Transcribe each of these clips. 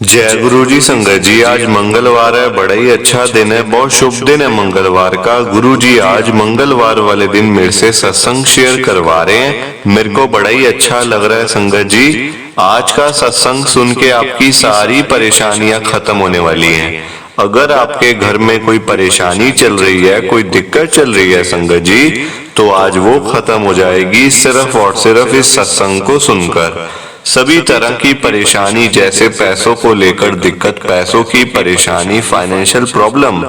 जय गुरु जी। संगत जी, आज मंगलवार है, बड़ा ही अच्छा दिन है, बहुत शुभ दिन है मंगलवार का। गुरु जी आज मंगलवार वाले दिन मेरे से सत्संग शेयर करवा रहे हैं, मेरे को बड़ा ही अच्छा लग रहा है। संगत जी, आज का सत्संग सुन के आपकी सारी परेशानियां खत्म होने वाली हैं। अगर आपके घर में कोई परेशानी चल रही है, कोई दिक्कत चल रही है संगत जी, तो आज वो खत्म हो जाएगी सिर्फ और सिर्फ इस सत्संग को सुनकर। सभी तरह की परेशानी, जैसे पैसों को लेकर दिक्कत, पैसों की परेशानी, फाइनेंशियल प्रॉब्लम,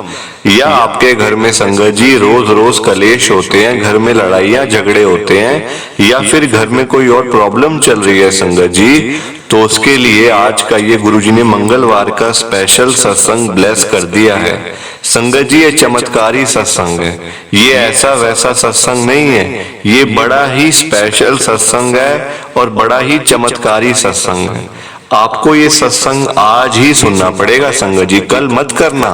या आपके घर में संगत जी रोज रोज कलेश होते हैं, घर में लड़ाइयां झगड़े होते हैं, या फिर घर में कोई और प्रॉब्लम चल रही है संगत जी, तो उसके लिए आज का ये गुरुजी ने मंगलवार का स्पेशल सत्संग ब्लेस कर दिया है। संगत जी ये चमत्कारी सत्संग है, ये ऐसा वैसा सत्संग नहीं है, ये बड़ा ही स्पेशल सत्संग है और बड़ा ही चमत्कारी सत्संग है। आपको ये सत्संग आज ही सुनना पड़ेगा संगत जी, कल मत करना।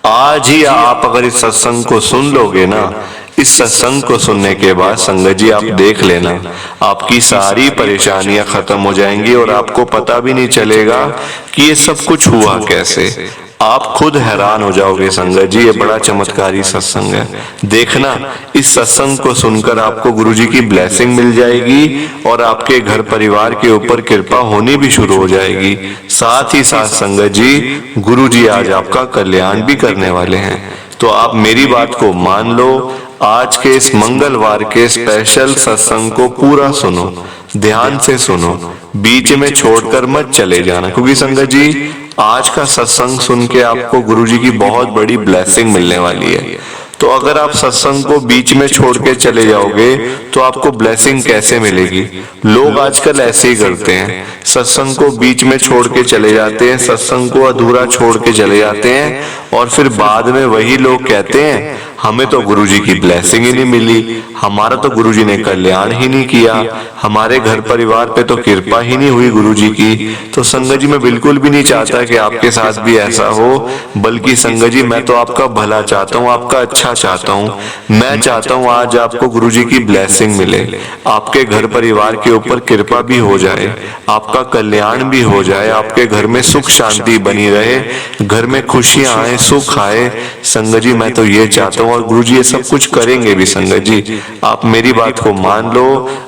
आज ही आप अगर इस सत्संग को सुन लोगे ना, इस सत्संग को सुनने के बाद संगत जी आप देख लेना, आपकी सारी परेशानियां खत्म हो जाएंगी और आपको पता भी नहीं चलेगा कि ये सब कुछ हुआ कैसे। आप खुद हैरान हो जाओगे संगत जी, ये बड़ा चमत्कारी सत्संग है। देखना, इस सत्संग को सुनकर आपको गुरुजी की ब्लेसिंग मिल जाएगी और आपके घर परिवार के ऊपर कृपा होनी भी शुरू हो जाएगी। साथ ही साथ संगत जी, गुरुजी आज आपका कल्याण भी करने वाले हैं। तो आप मेरी बात को मान लो, आज के इस मंगलवार के स्पेशल सत्संग को पूरा सुनो, ध्यान से सुनो, बीच में छोड़कर मत चले जाना, क्योंकि संगत जी आज का सत्संग सुन के आपको गुरुजी की बहुत बड़ी ब्लेसिंग मिलने वाली है। तो अगर आप सत्संग को बीच में छोड़ के चले जाओगे तो आपको ब्लेसिंग कैसे मिलेगी? लोग आजकल ऐसे ही करते हैं, सत्संग को बीच में छोड़ के चले जाते हैं, सत्संग को अधूरा छोड़ के चले जाते हैं और फिर बाद में वही लोग कहते हैं हमें तो गुरुजी की ब्लेसिंग ही नहीं मिली, हमारा तो गुरुजी ने कल्याण ही नहीं किया, हमारे घर परिवार पे तो कृपा ही नहीं हुई गुरुजी की। तो संगत जी मैं बिल्कुल भी नहीं चाहता कि आपके साथ भी ऐसा हो, बल्कि संगत जी मैं तो आपका भला चाहता हूँ, आपका अच्छा चाहता हूँ। मैं चाहता हूँ आज आपको गुरुजी की ब्लेसिंग मिले, आपके घर परिवार के ऊपर कृपा भी हो जाए, आपका कल्याण भी हो जाए, आपके घर में सुख शांति बनी रहे, घर में खुशियां आए, सुख आए। संगत जी मैं तो ये चाहता हूँ और गुरुजी ये सब कुछ करेंगे भी। संगत जी आप मेरी बात को मान लो,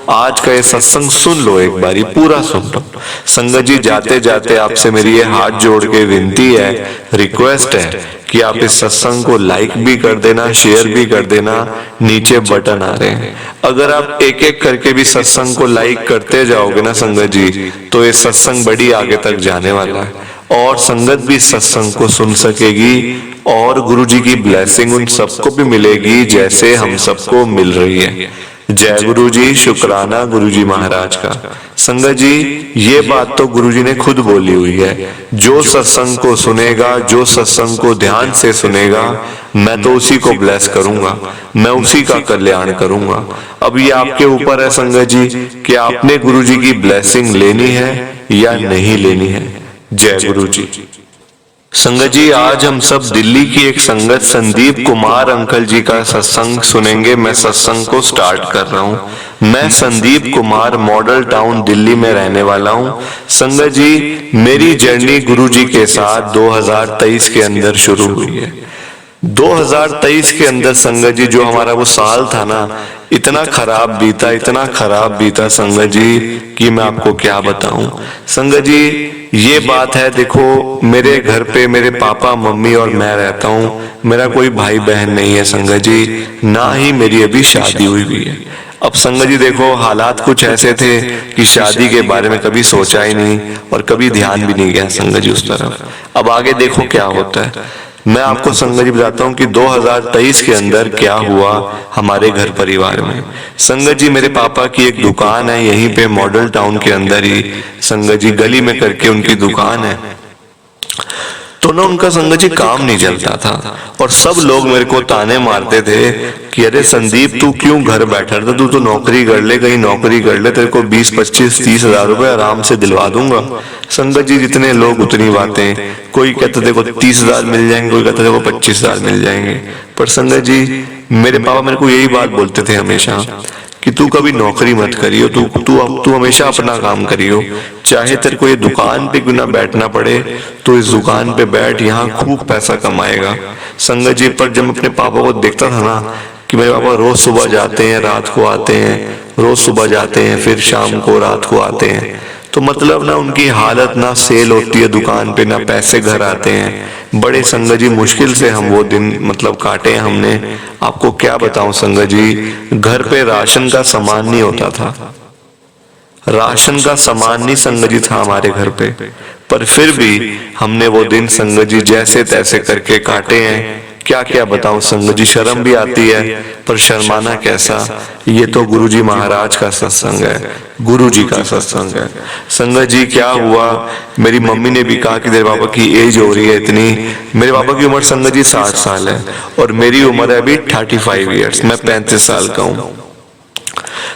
आज का ये सत्संग सुन लो, एक बारी पूरा सुन लो। संगत जी जाते जाते आपसे मेरी ये हाथ जोड़ के विनती है, रिक्वेस्ट है कि आप इस सत्संग को लाइक भी कर देना, शेयर भी कर देना, नीचे बटन आ रहे हैं। अगर आप एक एक करके भी सत्संग को लाइक करते जाओगे ना संगत जी, तो ये सत्संग बड़ी आगे तक जाने वाला है और संगत भी सत्संग को सुन सकेगी और गुरुजी की ब्लेसिंग उन सबको भी मिलेगी जैसे हम सबको मिल रही है। जय गुरु जी, शुक्राना गुरुजी महाराज का। संगत जी ये बात तो गुरुजी ने खुद बोली हुई है, जो सत्संग को सुनेगा, जो सत्संग को ध्यान से सुनेगा, मैं तो उसी को ब्लेस करूंगा, मैं उसी का कल्याण करूंगा। अब ये आपके ऊपर है संगत जी कि आपने गुरुजी की ब्लेसिंग लेनी है या नहीं लेनी है। जय गुरु जी। संगत जी आज हम सब दिल्ली की एक संगत संदीप कुमार अंकल जी का सत्संग सुनेंगे। मैं सत्संग को स्टार्ट कर रहा हूँ। मैं संदीप कुमार मॉडल टाउन दिल्ली में रहने वाला हूँ। संगत जी मेरी जर्नी गुरुजी के साथ 2023 के अंदर शुरू हुई है। 2023 के अंदर संगत जी जो हमारा वो साल था ना, इतना खराब बीता, इतना खराब बीता संगत जी कि मैं आपको क्या बताऊं। संगत जी ये बात है, देखो मेरे घर पे मेरे पापा मम्मी और मैं रहता हूँ, मेरा कोई भाई बहन नहीं है संगत जी, ना ही मेरी अभी शादी हुई है। अब संगत जी देखो हालात कुछ ऐसे थे कि शादी के बारे में कभी सोचा ही नहीं और कभी ध्यान भी नहीं गया संगत जी उस तरफ। अब आगे देखो क्या होता है। मैं आपको संगत जी बताता हूँ कि 2023 के अंदर क्या हुआ हमारे घर परिवार में। संगत जी मेरे पापा की एक दुकान है यहीं पे मॉडल टाउन के अंदर ही, संगत जी गली में करके उनकी दुकान है। तो ना उनका संगत जी काम नहीं चलता था और सब लोग मेरे को ताने मारते थे कि अरे संदीप तू क्यों घर बैठा था, तू तो नौकरी कर ले, कहीं नौकरी कर ले, तेरे को 20, 25, 30 हजार रुपए आराम से दिलवा दूंगा। संगत जी जितने लोग उतनी बातें, कोई कहता देखो 30 हजार मिल जाएंगे, कोई कहता देखो 25 हजार मिल जाएंगे। पर संगत जी मेरे पापा मेरे को यही बात बोलते थे हमेशा कि तू कभी नौकरी मत करियो, तू हमेशा अपना काम करियो, चाहे तेरे को ये दुकान पे क्यों ना बैठना पड़े, तो इस दुकान पे बैठ, यहाँ खूब पैसा कमाएगा। संगत जी, पर जब मैं अपने पापा को देखता था ना कि मेरे पापा रोज सुबह जाते हैं, रात को आते हैं, रोज सुबह जाते हैं, फिर शाम को रात को आते हैं, तो मतलब ना उनकी हालत ना सेल होती है दुकान पे, ना पैसे घर आते हैं। बड़े संगत जी मुश्किल से हम वो दिन मतलब काटे हैं हमने। आपको क्या बताऊं संगत जी, घर पे राशन का सामान नहीं होता था, राशन का सामान नहीं संगत जी था हमारे घर पे, पर फिर भी हमने वो दिन संगत जी जैसे तैसे करके काटे हैं। क्या क्या बताऊं संगत जी, शर्म भी आती है, पर शर्माना कैसा, ये तो गुरुजी महाराज का सत्संग है, गुरुजी का सत्संग है। संगत जी क्या हुआ, मेरी मम्मी ने भी कहा कि तेरे पापा की एज हो रही है इतनी। मेरे पापा की उम्र संगत जी 60 साल है और मेरी उम्र है अभी 35 ईयर्स, मैं 35 साल का हूँ।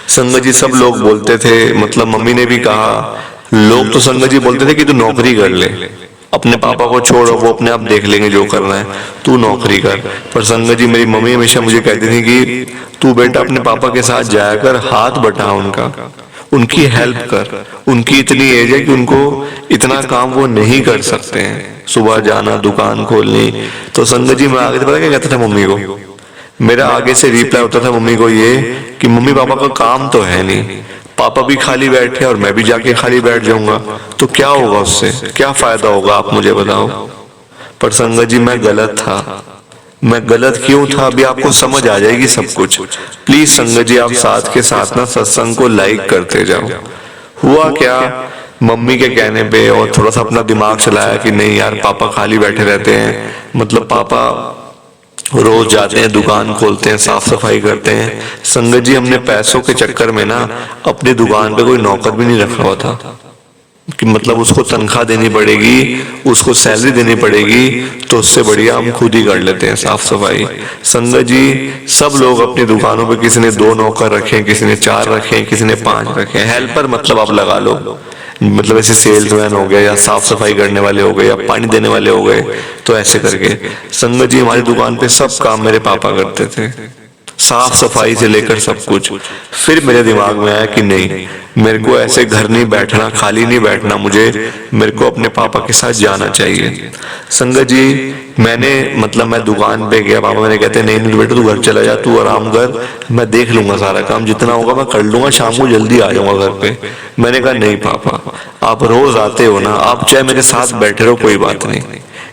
संगत जी सब लोग बोलते थे, मतलब मम्मी ने भी कहा, लोग तो संगत जी बोलते थे कि तू नौकरी कर ले, अपने पापा को छोड़ो, वो अपने आप देख लेंगे जो करना है, तू नौकरी कर। पर संगत जी मेरी मम्मी हमेशा मुझे कहती थी कि तू बेटा अपने पापा के साथ जाया कर, हाथ बटा उनका, उनकी हेल्प कर, उनकी इतनी एज है कि उनको इतना काम वो नहीं कर सकते हैं, सुबह जाना, दुकान खोलनी। तो संगत जी मैं आगे पता क्या कहता था मम्मी को, मेरा आगे से रिप्लाई होता था मम्मी को ये कि मम्मी पापा का काम तो है नहीं, पापा भी खाली बैठे और मैं भी जाके खाली बैठ जाऊंगा, तो क्या होगा उससे, क्या फायदा होगा, आप मुझे बताओ। पर संगत जी मैं गलत था। मैं गलत क्यों था अभी आपको समझ आ जाएगी सब कुछ। प्लीज संगत जी आप साथ के साथ ना सत्संग को लाइक करते जाओ। हुआ क्या, मम्मी के कहने पे और थोड़ा सा अपना दिमाग चलाया कि नहीं यार पापा खाली बैठे रहते हैं, मतलब पापा रोज जाते हैं, दुकान खोलते हैं, साफ सफाई करते हैं। संगत जी हमने पैसों के चक्कर में ना अपनी दुकान पे कोई नौकर भी नहीं रखा हुआ था कि मतलब उसको तनख्वाह देनी पड़ेगी, उसको सैलरी देनी पड़ेगी, तो उससे बढ़िया हम खुद ही कर लेते हैं साफ सफाई। संगत जी सब लोग अपनी दुकानों पे किसी ने 2 नौकर रखे, किसी ने 4 रखे, किसी ने 5 रखे, हेल्पर मतलब आप लगा लो, मतलब ऐसे सेल्समैन हो गए या साफ सफाई करने वाले हो गए या पानी देने वाले हो गए, तो ऐसे करके संगत जी हमारी दुकान पे सब काम मेरे पापा करते थे, साफ सफाई से लेकर सब कुछ। फिर मेरे दिमाग में आया कि नहीं, मेरे को ऐसे घर नहीं बैठना, खाली नहीं बैठना, मेरे को अपने पापा के साथ जाना चाहिए। संगत जी मैंने मतलब मैं दुकान पे गया, पापा मैंने कहते नहीं नहीं बेटा तू घर चला जा, तू आराम कर, मैं देख लूंगा सारा काम, जितना होगा मैं कर लूंगा, शाम को जल्दी आ जाऊंगा घर पे। मैंने कहा नहीं पापा, आप रोज आते हो ना, आप चाहे मेरे साथ बैठे रहो कोई बात नहीं,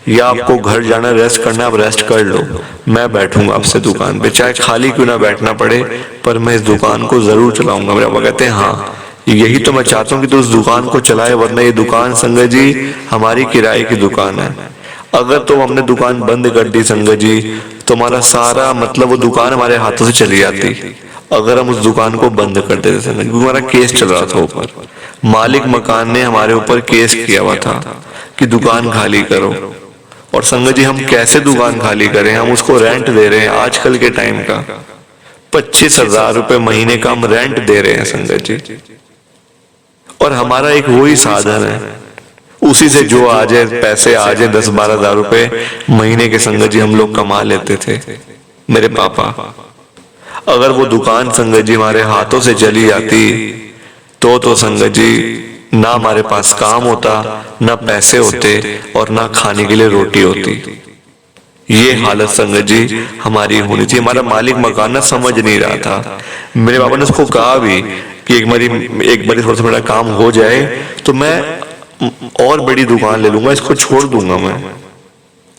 या आपको घर जाना रेस्ट करना आप रेस्ट कर लो, मैं बैठूंगा आपसे दुकान पे, चाहे खाली क्यों ना बैठना पड़े, पर मैं इस दुकान को जरूर चलाऊंगा। मेरे पापा कहते हैं हाँ यही तो मैं चाहता हूँ कि तू उस दुकान को चलाए, वरना ये दुकान संगत जी हमारी किराए की दुकान है। अगर तो हमने दुकान बंद कर दी संगत जी, तो हमारा सारा मतलब वो दुकान हमारे हाथों से चली जाती, अगर हम उस दुकान को बंद कर देते संगत जी, क्योंकि हमारा केस चल रहा था ऊपर, मालिक मकान ने हमारे ऊपर केस किया हुआ था कि दुकान खाली करो। और संगत जी हम कैसे दुकान खाली करें, हम उसको रेंट दे रहे हैं आजकल के टाइम का 25,000 रुपए महीने का हम रेंट दे रहे हैं संगत जी, और हमारा एक वही साधन है, उसी से जो आ जाए पैसे आ जाए 10-12 हजार रुपए महीने के संगत जी हम लोग कमा लेते थे मेरे पापा। अगर वो दुकान संगत जी हमारे हाथों से चली जाती तो संगत जी ना हमारे पास काम होता, ना पैसे होते, और ना खाने के लिए रोटी होती। ये हालत संगत जी हमारी होनी थी। हमारा मालिक मकान ना समझ नहीं रहा था। मेरे पापा ने उसको कहा भी कि एक बारी थोड़ा सा बड़ा काम हो जाए तो मैं और बड़ी दुकान ले लूंगा, इसको छोड़ दूंगा मैं,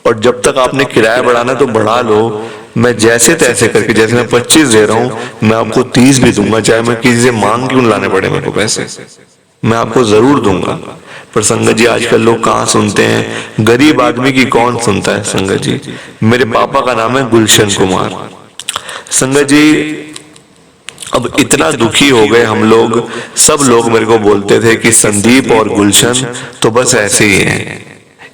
और जब तक आपने किराया बढ़ाना तो बढ़ा लो, मैं जैसे तैसे करके, जैसे मैं 25 दे रहा हूं मैं आपको 30 भी दूंगा, चाहे मैं किसी से मांग क्यों लाने पड़े मेरे को पैसे, मैं आपको जरूर दूंगा। पर संगत जी आजकल लोग कहाँ सुनते हैं, गरीब आदमी की कौन सुनता है संगत जी। मेरे पापा का नाम है गुलशन कुमार। संगत जी अब इतना दुखी हो गए हम लोग, सब लोग मेरे को बोलते थे कि संदीप और गुलशन तो बस ऐसे ही हैं,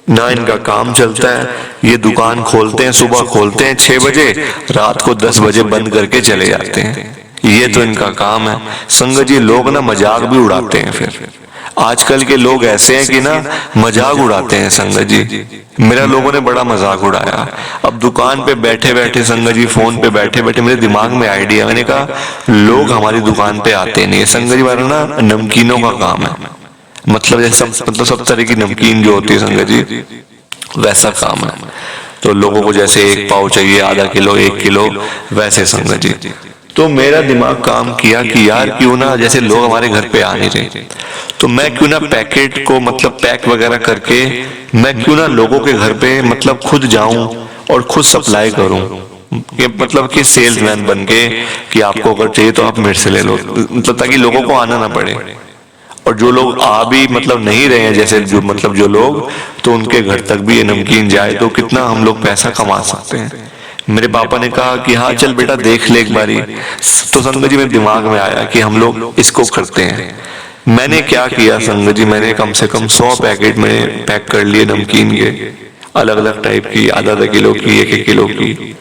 ना इनका काम चलता है, ये दुकान खोलते हैं, सुबह खोलते हैं 6 बजे, रात को 10 बजे बंद करके चले जाते हैं, ये तो इनका काम है। संगत जी लोग ना मजाक भी उड़ाते हैं, फिर आजकल के लोग ऐसे हैं कि ना मजाक उड़ाते हैं संगत जी। मेरा लोगों ने बड़ा मजाक उड़ाया। अब दुकान पे बैठे बैठे संगत जी, फोन पे बैठे बैठे मेरे दिमाग में आइडिया, मैंने कहा लोग हमारी दुकान पे आते नहीं, संगत जी हमारा ना नमकीनों का काम है, मतलब जैसे मतलब सब तरह की नमकीन जो होती है संगत जी, वैसा काम है। तो लोगों को जैसे एक पाव चाहिए, आधा किलो, 1 किलो, वैसे संगत जी। तो मेरा दिमाग काम किया कि यार क्यों ना, जैसे लोग हमारे घर पे आ नहीं रहे, तो मैं क्यों ना पैकेट को मतलब पैक वगैरह करके मैं क्यों ना लोगों के घर पे मतलब खुद जाऊं और खुद सप्लाई करूं, कि मतलब कि सेल्समैन बन के कि आपको अगर चाहिए तो आप मेरे से ले लो, मतलब ताकि लोगों को आना ना पड़े। और जो लोग आ भी मतलब नहीं रहे हैं, जैसे जो मतलब जो लोग, तो उनके घर तक भी ये नमकीन जाए तो कितना हम लोग पैसा कमा सकते हैं। मेरे पापा ने कहा कि हाँ चल बेटा देख ले एक बारी। तो संगत जी मेरे दिमाग में आया कि हम लोग इसको करते हैं। मैंने क्या किया संगत जी, मैंने कम से कम 100 पैकेट में पैक कर लिए नमकीन के, अलग अलग टाइप की, आधा आधा किलो की, 1 1 किलो की,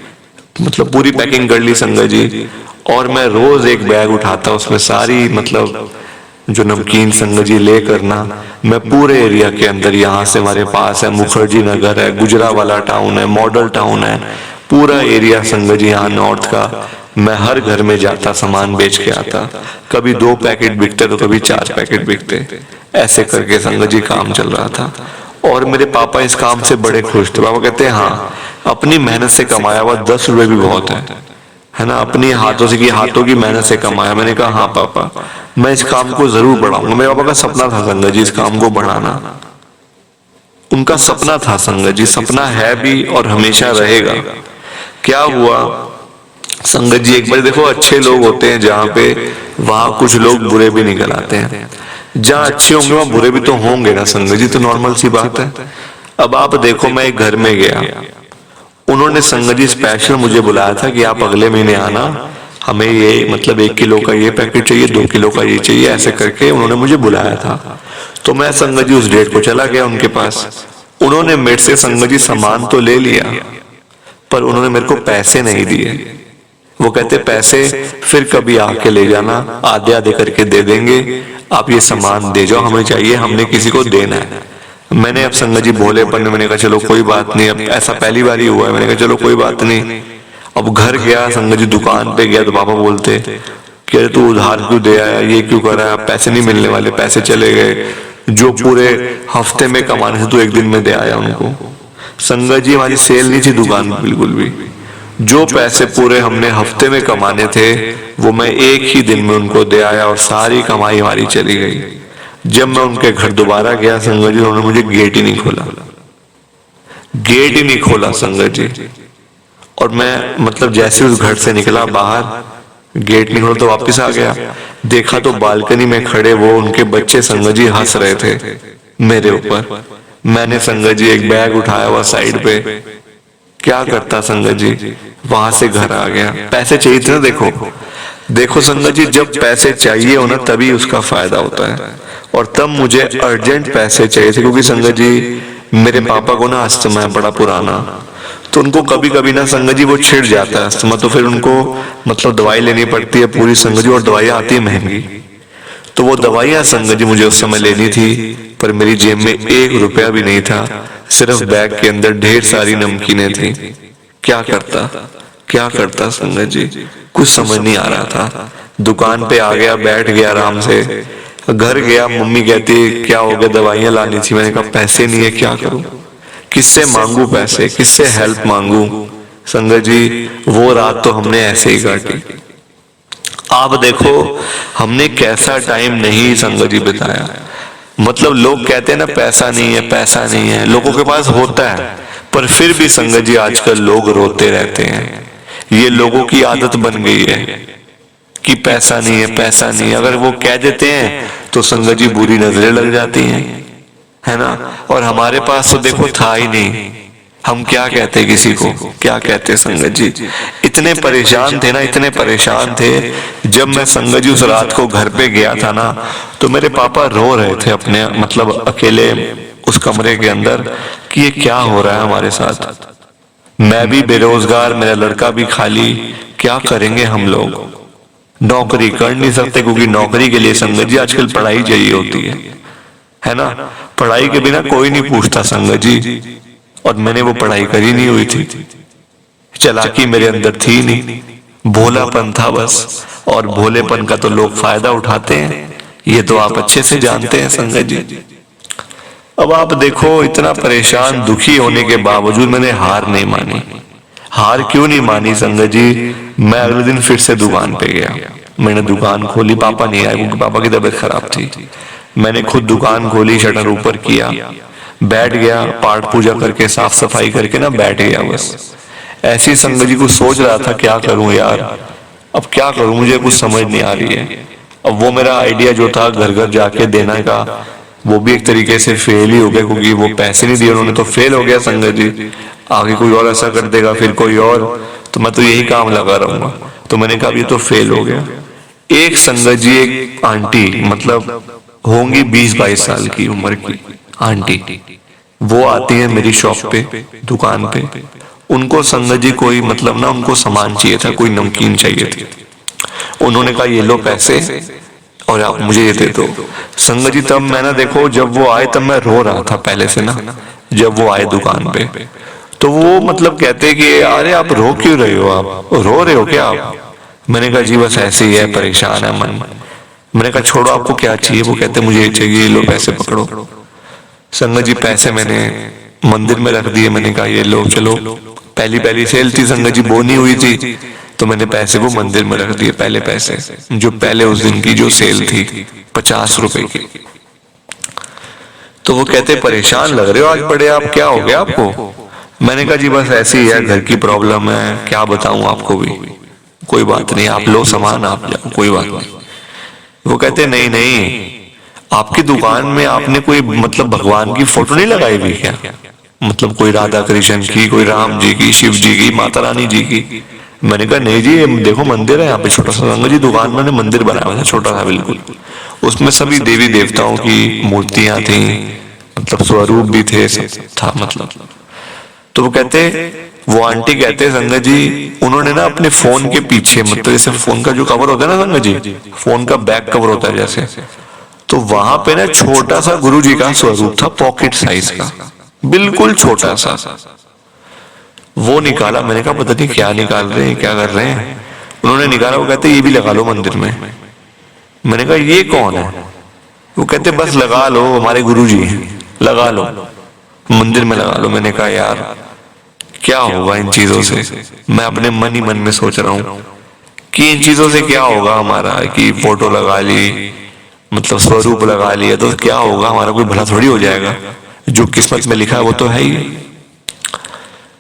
मतलब पूरी पैकिंग कर ली संगत जी। और मैं रोज एक बैग उठाता, उसमें सारी मतलब जो नमकीन संगत जी लेकर ना, मैं पूरे एरिया के अंदर, यहाँ से हमारे पास है मुखर्जी नगर है, गुजरावाला टाउन है, मॉडल टाउन है, पूरा एरिया संगत जी यहाँ नॉर्थ का, मैं हर घर में जाता, सामान बेच के आता। कभी 2 पैकेट बिकते तो कभी 4 पैकेट बिकते, ऐसे करके संगत जी काम चल रहा था। और मेरे पापा इस काम से बड़े खुश थे। पापा कहते हैं हाँ, अपनी मेहनत से कमाया हुआ 10 रुपए भी बहुत है ना, अपनी हाथों से की, हाथों की मेहनत से कमाया। मैंने कहा हाँ पापा, मैं इस काम को जरूर बढ़ाऊंगा। मेरे पापा का सपना था संगत जी इस काम को बढ़ाना, उनका सपना था संगत जी, सपना है भी और हमेशा रहेगा। क्या हुआ संगत जी, एक बार देखो, अच्छे लोग होते हैं जहाँ पे, वहां कुछ लोग बुरे भी निकल आते हैं। जहाँ अच्छे होंगे वहां बुरे भी तो होंगे ना संगत जी, तो नॉर्मल सी बात है। अब आप देखो, मैं एक घर में गया, उन्होंने संगत जी स्पेशल मुझे बुलाया था कि आप अगले महीने आना, हमें ये मतलब 1 किलो का ये पैकेट चाहिए, 2 किलो का ये चाहिए, ऐसे करके उन्होंने मुझे बुलाया था। तो मैं संगत जी उस डेट को चला गया उनके पास। उन्होंने मेरे से संगत जी सामान तो ले लिया, पर उन्होंने मेरे को पैसे नहीं दिए। वो कहते पैसे फिर कभी आके ले जाना, आधे आधे करके दे देंगे, आप ये सामान दे जाओ, हमें चाहिए, हमने किसी को देना है। मैंने अब संगत जी भोलेपन में मैंने कहा चलो कोई बात नहीं, अब ऐसा पहली बार ही हुआ है, मैंने कहा चलो कोई बात नहीं। अब घर गया संगत जी, दुकान पे गया तो पापा बोलते कि अरे तू उधार क्यों दे आया, ये क्यों कर रहा है, पैसे नहीं मिलने वाले, पैसे चले गए, जो पूरे हफ्ते में कमाने से तू एक दिन में दे आया उनको। संगत जी हमारी सेल नहीं थी दुकान बिल्कुल भी, जो पैसे पूरे हमने हफ्ते में कमाने थे वो मैं एक ही दिन में उनको दे आया और सारी कमाई हमारी चली गई। जब मैं उनके घर दोबारा गया संगत जी, उन्होंने मुझे गेट ही नहीं खोला, गेट ही नहीं खोला संगत जी। और मैं मतलब जैसे उस घर से निकला बाहर, गेट नहीं खोला तो वापस आ गया, देखा तो बालकनी में खड़े वो उनके बच्चे संगत जी हंस रहे थे मेरे ऊपर। मैंने संगत जी एक बैग उठाया हुआ साइड पे, क्या करता संगत जी, वहां से घर आ गया। पैसे चाहिए थे ना, देखो देखो संगत जी, जब पैसे चाहिए हो ना तभी उसका फायदा होता है। और तब मुझे अर्जेंट पैसे चाहिए थे, क्योंकि संगत जी मेरे पापा को ना अस्थमा है बड़ा पुराना, तो उनको कभी कभी ना संगत जी वो छिड़ जाता है अस्थमा, तो फिर उनको मतलब दवाई लेनी पड़ती है पूरी संगत जी, और दवाइयाँ आती है महंगी। तो वो दवाइयाँ संगत जी मुझे उस समय लेनी थी, पर मेरी जेब में 1 रुपया भी नहीं था, सिर्फ बैग के अंदर ढेर सारी नमकीनें थी। क्या करता संगत जी, कुछ समझ नहीं आ रहा था। दुकान पे आ गया, बैठ गया आराम से। घर गया, मम्मी कहती क्या हो गया, दवाइयाँ लानी थी। मैंने कहा पैसे नहीं है, क्या करूं, किससे मांगू पैसे, किससे हेल्प मांगू। संगत जी वो रात तो हमने ऐसे ही काटी। आप देखो हमने कैसा टाइम नहीं संगत जी बिताया। मतलब लोग कहते हैं ना पैसा नहीं है, पैसा नहीं है, लोगों के पास होता है, पर फिर भी संगत जी आजकल लोग रोते रहते हैं। ये लोगों की आदत बन गई है कि पैसा नहीं है, पैसा नहीं है। अगर वो कह देते हैं तो संगत जी बुरी नजरें लग जाती हैं, है ना। और हमारे पास तो देखो था ही नहीं, हम क्या कहते किसी को, क्या कहते संगत जी। इतने परेशान थे ना, इतने परेशान थे। जब मैं संगत जी उस रात को घर पे गया था ना, तो मेरे पापा रो रहे थे अपने मतलब अकेले उस कमरे के अंदर कि ये क्या हो रहा है हमारे साथ। मैं भी बेरोजगार, मेरा लड़का भी खाली, क्या करेंगे हम लोग। नौकरी कर नहीं सकते, क्योंकि नौकरी के लिए संगत जी आजकल पढ़ाई चाहिए होती है ना। पढ़ाई के बिना कोई नहीं पूछता संगत जी, और मैंने वो पढ़ाई करी नहीं हुई थी, चालाकी मेरे अंदर थी नहीं, भोलापन था बस। और भोलेपन का तो लोग फायदा उठाते हैं, ये तो आप अच्छे से जानते हैं संगत जी। अब आप देखो, इतना परेशान दुखी होने के बावजूद मैंने हार नहीं मानी। हार क्यों नहीं मानी संगत जी? मैं अगले दिन फिर से दुकान पे गया। मैंने दुकान खोली, पापा नहीं आए क्योंकि पापा की तबीयत खराब थी। मैंने खुद दुकान खोली, शटर ऊपर किया, बैठ गया, पाठ पूजा करके साफ सफाई करके ना बैठ गया। बस ऐसी संगत जी को सोच रहा था क्या करूं यार, अब क्या करूं, मुझे कुछ समझ नहीं आ रही है। अब वो मेरा आइडिया जो था घर घर जाके देने का, वो भी एक तरीके से फेल ही हो गया क्योंकि वो पैसे नहीं दिए उन्होंने, तो फेल हो गया संगत जी। आगे कोई और ऐसा कर देगा, फिर कोई और, तो मैं तो यही काम लगा रहूंगा। तो मैंने कहा ये तो फेल हो गया। एक संगत जी, एक आंटी, मतलब होंगी 20-22 साल की उम्र की आंटी, वो आती है मेरी शॉप पे, दुकान पे। उनको संगत जी कोई मतलब ना, उनको सामान चाहिए था, कोई नमकीन चाहिए थी। उन्होंने कहा ये लो पैसे और आप मुझे ये दे दो। संगत जी तब मैं ना, देखो जब वो आए तब मैं रो रहा था पहले से ना। जब वो आए दुकान पे तो वो मतलब कहते कि अरे आप रो क्यों रहे हो, आप रो रहे हो क्या आप? मैंने कहा जी बस ऐसे ही है, परेशान है मन। मैंने कहा छोड़ो, आपको क्या चाहिए? वो कहते मुझे ये चाहिए, लो पैसे पकड़ो। संगत जी पैसे मैंने मंदिर में रख दिए। मैंने कहा ये लो, चलो पहली पहली सेल थी संगत जी, बोनी हुई थी, तो मैंने पैसे वो मंदिर में रख दिए, पहले पैसे जो पहले उस दिन की जो सेल थी 50 रुपए की। तो वो कहते परेशान लग रहे हो आज बड़े आप, क्या हो गया आपको? मैंने कहा जी बस ऐसे ही है, घर की प्रॉब्लम है, क्या बताऊं आपको भी। कोई बात नहीं, आप लो सामान, आप जाओ, कोई बात नहीं। वो कहते नहीं नहीं, आपकी दुकान में आपने कोई मतलब भगवान की फोटो नहीं लगाई हुई क्या? मतलब कोई राधा कृष्ण की, कोई राम जी की, शिव जी की, माता रानी जी की? मैंने कहा नहीं जी, देखो मंदिर है यहाँ पे छोटा सा। संगत जी दुकान में मंदिर बनाया हुआ था छोटा सा बिल्कुल, उसमें सभी देवी देवताओं की मूर्तियां थी, मतलब स्वरूप भी थे, सब था मतलब। तो वो कहते, वो आंटी कहते संगत जी, उन्होंने ना अपने फोन के पीछे, मतलब जैसे फोन का जो कवर होता है ना संगत जी, फोन का बैक कवर होता है जैसे, तो वहां पे ना छोटा सा गुरु जी का स्वरूप था, पॉकेट साइज का, बिल्कुल छोटा सा। वो निकाला। मैंने कहा पता नहीं क्या निकाल रहे हैं, क्या कर रहे हैं। उन्होंने निकाला। वो कहते ये भी लगा लो मंदिर में। मैंने कहा ये कौन है? वो कहते बस लगा लो, हमारे गुरु जी हैं, लगा लो मंदिर में लगा लो। मैंने कहा यार क्या होगा इन चीजों से? मैं अपने मन ही मन में सोच रहा हूँ कि इन चीजों से क्या होगा हमारा, कि फोटो लगा ली, मतलब स्वरूप लगा लिया, तो क्या होगा हमारा? कोई भला थोड़ी हो जाएगा, जो किस्मत में लिखा है वो तो है ही।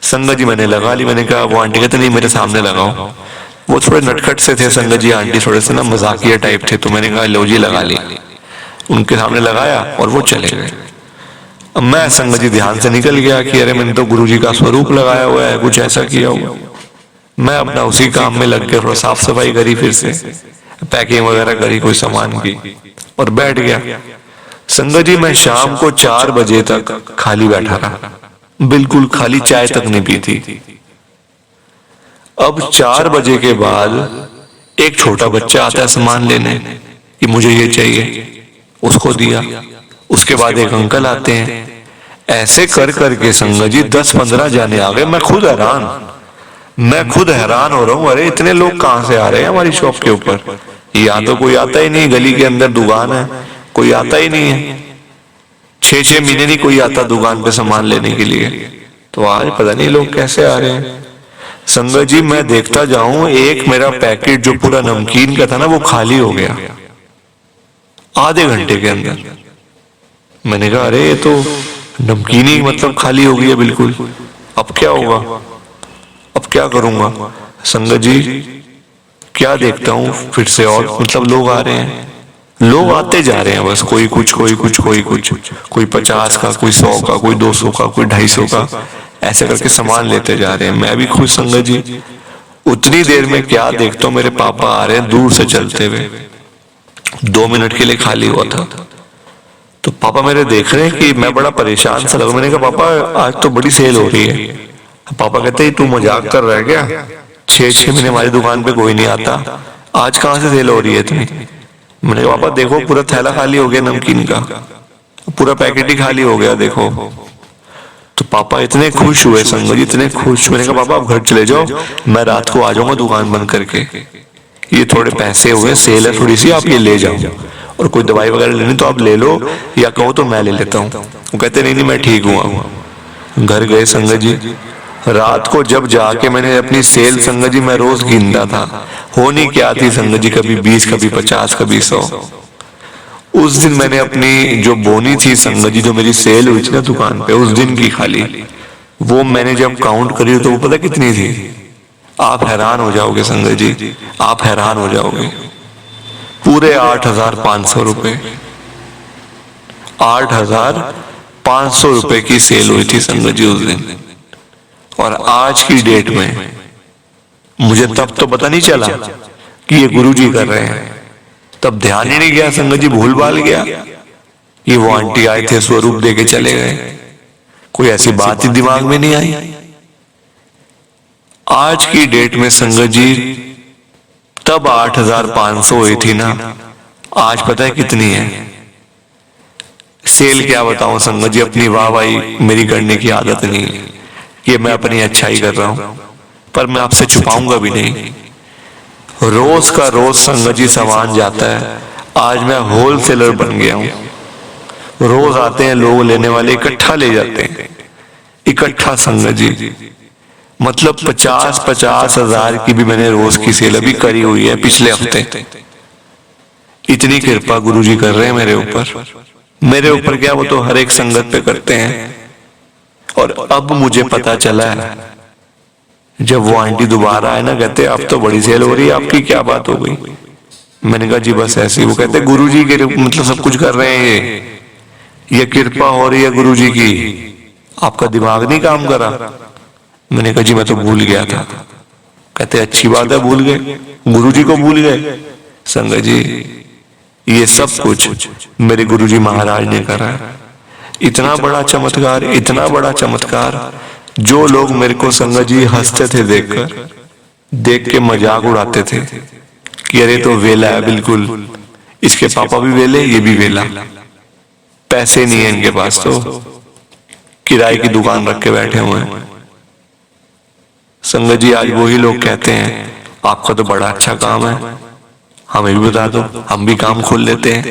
संगत जी मैंने लगा ली। मैंने कहा, वो आंटी कहते नहीं मेरे सामने लगाओ। वो थोड़े नटखट से थे संगत जी, आंटी थोड़े से ना मजाकिया टाइप थे, तो मैंने कहा लो जी लगा ली। उनके सामने लगाया और वो चले गए। अब मैं संगत जी ध्यान से निकल गया कि अरे मैंने तो गुरु जी का स्वरूप लगाया हुआ है, कुछ ऐसा किया हुआ। मैं अपना उसी काम में लग गया, थोड़ा साफ सफाई करी, फिर से पैकिंग वगैरह करी कोई सामान की, और बैठ गया। संगत जी मैं शाम को 4 बजे तक खाली बैठा रहा, बिल्कुल खाली, चाय तक नहीं पी थी। अब 4 बजे के बाद एक छोटा बच्चा आता है सामान लेने कि मुझे ये चाहिए, उसको दिया। उसके बाद एक अंकल आते हैं। ऐसे कर करके संगत जी 10-15 जाने आ गए। मैं खुद हैरान हो रहा हूँ, अरे इतने लोग कहाँ से आ रहे हैं हमारी शॉप के ऊपर? यहाँ तो कोई आता ही नहीं, गली के अंदर दुकान है, कोई आता ही नहीं है। 6-6 महीने नहीं कोई आता दुकान पे सामान लेने के लिए, तो आज पता नहीं लोग कैसे आ रहे हैं। संगत जी मैं देखता जाऊं, एक मेरा पैकेट जो पूरा नमकीन का था ना, वो खाली हो गया आधे घंटे के अंदर। मैंने कहा अरे ये तो नमकीन ही मतलब खाली हो गई है बिल्कुल, अब क्या होगा, अब क्या करूंगा? संगत जी क्या देखता हूँ फिर से, और मतलब लोग आ रहे हैं, लोग आते जा रहे हैं बस, कोई कुछ, कोई 50 का, कोई 100 का, कोई 200 का, कोई 250 का, ऐसे करके सामान लेते जा रहे हैं। मैं भी खुश संगत जी। उतनी देर में क्या देखता हूँ, मेरे पापा आ रहे हैं दूर से चलते हुए, 2 मिनट के लिए खाली हुआ था। तो पापा मेरे देख रहे हैं कि मैं बड़ा परेशान सा लगा। मैंने कहा पापा आज तो बड़ी सेल हो रही है। पापा कहते हैं तू मजाक कर रहा है क्या? 6-6 महीने हमारी दुकान पे कोई नहीं आता, आज कहाँ से सेल हो रही है तुम्हें? मैंने कहा पापा देखो पूरा थैला खाली हो गया नमकीन का, पूरा पैकेट ही खाली हो गया देखो। तो पापा इतने खुश हुए संगत जी, इतने खुश। मैंने कहा पापा आप घर चले जाओ, मैं रात को आ जाऊंगा दुकान बंद करके, ये थोड़े पैसे हुए, सेल है थोड़ी सी, आप ये ले जाओ। और कोई दवाई वगैरह लेनी तो आप ले लो, या कहो तो मैं ले लेता हूँ। वो कहते नहीं नहीं मैं ठीक हूँ। अब घर गए संगत जी, रात को जब जाके मैंने अपनी सेल संगत जी मैं रोज गिनता था, होनी क्या थी संगत जी, कभी 20, कभी 50, कभी 100। उस दिन मैंने अपनी जो बोनी थी संगत जी, जो मेरी सेल हुई थी ना दुकान पे, उस दिन की खाली, वो मैंने जब काउंट करी तो वो पता कितनी थी? आप हैरान हो जाओगे संगत जी, आप हैरान हो जाओगे। पूरे 8,500 रुपए, 8,500 रुपए की सेल हुई थी संगत जी उस दिन। और आज की डेट में मुझे तब तो पता नहीं चला कि ये गुरुजी कर रहे हैं, तब ध्यान ही नहीं गया संगत जी, भूल भाल गया। ये वो आंटी आए थे, स्वरूप देके चले गए, कोई ऐसी बात ही दिमाग में नहीं आई। आज की डेट में संगत जी तब 8,500 हुई थी ना, आज पता है कितनी है सेल? क्या बताऊं संगत जी, अपनी वाहवाही मेरी करने की आदत नहीं है, ये मैं अपनी अच्छाई कर रहा हूं, पर मैं आपसे छुपाऊंगा भी नहीं। रोज का रोज संगत जी सामान जाता है, आज मैं होलसेलर बन गया हूं। रोज आते हैं लोग लेने वाले, इकट्ठा ले जाते हैं, इकट्ठा संगत जी। मतलब 50-50 हजार की भी मैंने रोज की सेल अभी करी हुई है पिछले हफ्ते। इतनी कृपा गुरुजी कर रहे हैं मेरे ऊपर। मेरे ऊपर क्या, वो तो हर एक संगत पे करते हैं। और अब मुझे पता चला है, जब वो आंटी दोबारा आए ना, कहते अब तो बड़ी सेल हो रही है आपकी, क्या बात हो गई? मैंने कहा जी बस ऐसे ही। वो कहते गुरुजी के मतलब सब कुछ कर रहे हैं, ये कृपा हो रही है गुरुजी की, आपका दिमाग नहीं काम करा। मैंने कहा जी मैं तो भूल गया था। कहते अच्छी बात है भूल गए, गुरुजी को भूल गए। संगत जी ये सब कुछ मेरे गुरुजी महाराज ने करा है। इतना बड़ा चमत्कार, इतना बड़ा चमत्कार, जो लोग मेरे को संगत जी हंसते थे देखकर, देख के मजाक उड़ाते थे कि अरे तो वेला है बिल्कुल, इसके पापा भी वेले, ये भी वेला, पैसे नहीं है इनके पास, तो किराए की दुकान रख के बैठे हुए हैं। संगत जी आज वही लोग कहते हैं आपका तो बड़ा अच्छा काम है, हमें भी बता दो, हम भी काम खोल लेते हैं।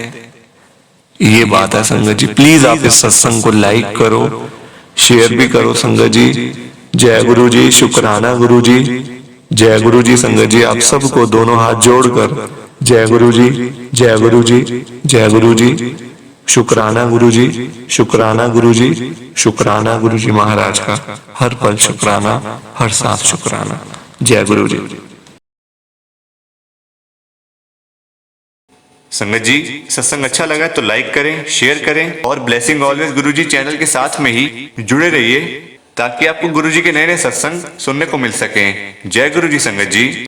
ये बात है संगत जी। प्लीज आप इस सत्संग को लाइक करो, शेयर भी करो संगत जी। जय गुरु जी, शुक्राना गुरु जी, जय गुरु जी। संगत जी आप सबको दोनों हाथ जोड़कर जय गुरु जी, जय गुरु जी, जय गुरु जी, शुक्राना गुरु जी, शुक्राना गुरु जी, शुक्राना गुरु जी महाराज का, हर पल शुक्राना, हर सांस शुक्राना। जय गुरु जी। संगत जी सत्संग अच्छा लगा तो लाइक करें, शेयर करें और ब्लेसिंग ऑलवेज गुरुजी चैनल के साथ में ही जुड़े रहिए, ताकि आपको गुरुजी के नए नए सत्संग सुनने को मिल सकें। जय गुरु जी संगत जी।